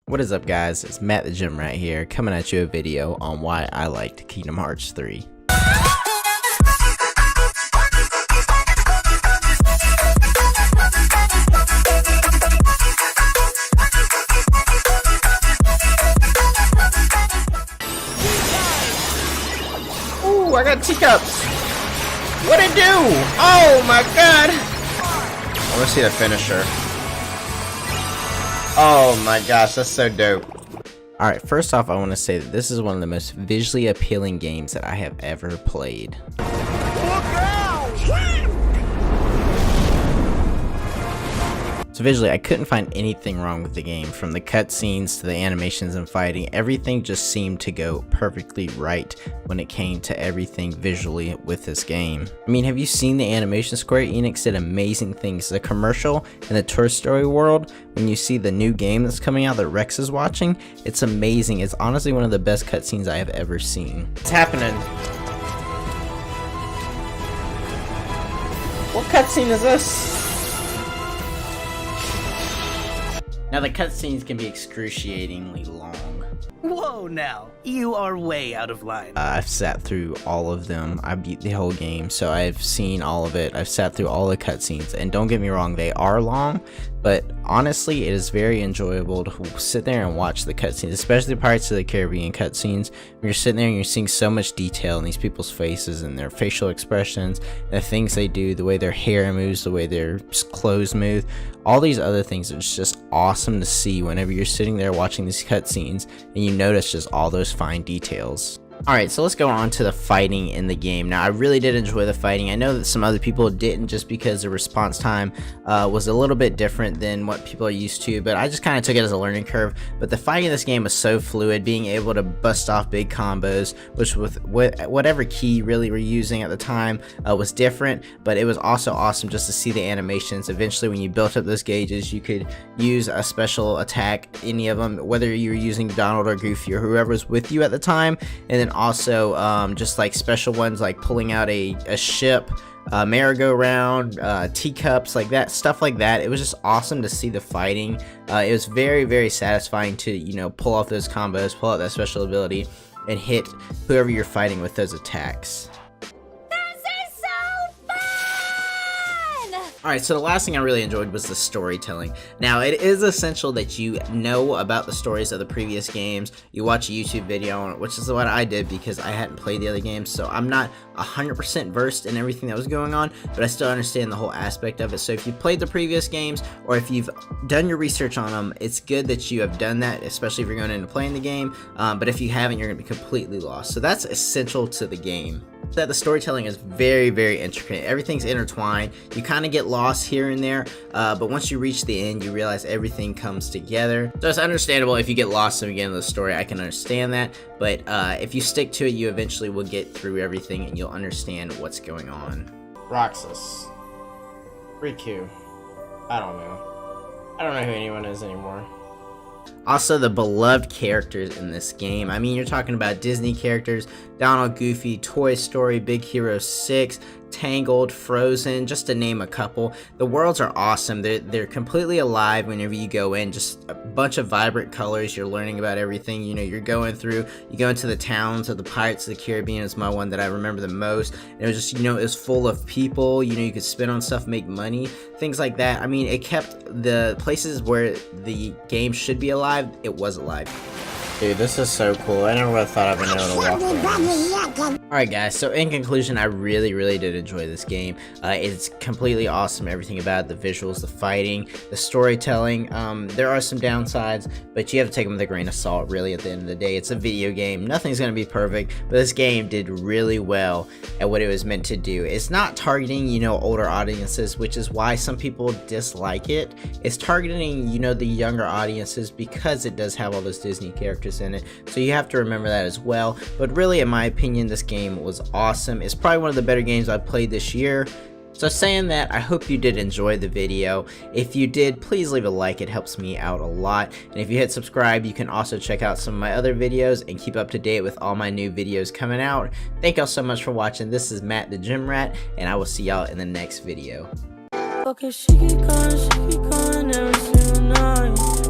What is up, guys? It's Matt the Gym Rat here, coming at you a video on why I liked Kingdom Hearts 3. Ooh, I got teacups! What'd it do? Oh my god! I wanna see the finisher. Oh my gosh, that's so dope. Alright, first off, I want to say that this is one of the most visually appealing games that I have ever played. So visually, I couldn't find anything wrong with the game. From the cutscenes to the animations and fighting, everything just seemed to go perfectly right when it came to everything visually with this game. I mean, have you seen the animation? Square Enix did amazing things. The commercial in the Toy Story world, when you see the new game that's coming out that Rex is watching, it's amazing. It's honestly one of the best cutscenes I have ever seen. What's happening? What cutscene is this? Now the cutscenes can be excruciatingly long. Whoa now, you are way out of line. I've sat through all of them. I beat the whole game, so I've seen all of it. I've sat through all the cutscenes, and don't get me wrong, they are long, but honestly, it is very enjoyable to sit there and watch the cutscenes, especially the Pirates of the Caribbean cutscenes. When you're sitting there and you're seeing so much detail in these people's faces and their facial expressions, the things they do, the way their hair moves, the way their clothes move, all these other things. It's just awesome to see whenever you're sitting there watching these cutscenes and you notice just all those fine details. Alright, so let's go on to the fighting in the game. Now, I really did enjoy the fighting. I know that some other people didn't, just because the response time was a little bit different than what people are used to, but I just kind of took it as a learning curve. But the fighting in this game was so fluid, being able to bust off big combos, which with whatever key really we're using at the time was different, but it was also awesome just to see the animations. Eventually, when you built up those gauges, you could use a special attack, any of them, whether you were using Donald or Goofy or whoever was with you at the time, and then also just like special ones like pulling out a ship, merry-go-round, teacups, like that, stuff like that. It was just awesome to see the fighting. It was very, very satisfying to, you know, pull off those combos, pull out that special ability, and hit whoever you're fighting with those attacks. Alright, so the last thing I really enjoyed was the storytelling. Now, it is essential that you know about the stories of the previous games. You watch a YouTube video on it, which is what I did because I hadn't played the other games, so I'm not 100% versed in everything that was going on, but I still understand the whole aspect of it. So if you played the previous games, or if you've done your research on them, it's good that you have done that, especially if you're going into playing the game, but if you haven't, you're going to be completely lost. So that's essential to the game. That the storytelling is very, very intricate. Everything's intertwined. You kind of get lost here and there, but once you reach the end, you realize everything comes together. So it's understandable if you get lost in the beginning of the story. I can understand that, but if you stick to it, you eventually will get through everything and you'll understand what's going on. Roxas, Riku, I don't know who anyone is anymore. Also, the beloved characters in this game. I mean, you're talking about Disney characters, Donald, Goofy, Toy Story, Big Hero 6, Tangled, Frozen, just to name a couple. The worlds are awesome. They're completely alive whenever you go in. Just a bunch of vibrant colors. You're learning about everything. You know, you go into the towns of the Pirates of the Caribbean is my one that I remember the most. And it was just, you know, it was full of people. You know, you could spend on stuff, make money, things like that. I mean, it kept the places where the game should be alive, it was alive. Dude, this is so cool. I never would have thought I'd been able to walk around. Alright guys, so in conclusion, I really, really did enjoy this game. It's completely awesome, everything about it, the visuals, the fighting, the storytelling. There are some downsides, but you have to take them with a grain of salt, really, at the end of the day. It's a video game. Nothing's going to be perfect, but this game did really well at what it was meant to do. It's not targeting, you know, older audiences, which is why some people dislike it. It's targeting, you know, the younger audiences because it does have all those Disney characters in it, so you have to remember that as well. But really, in my opinion, this game was awesome. It's probably one of the better games I've played this year. So saying that, I hope you did enjoy the video. If you did, please leave a like. It helps me out a lot. And if you hit subscribe, you can also check out some of my other videos and keep up to date with all my new videos coming out. Thank y'all so much for watching. This is Matt the Gym Rat, and I will see y'all in the next video. Okay, she keep calling every single night.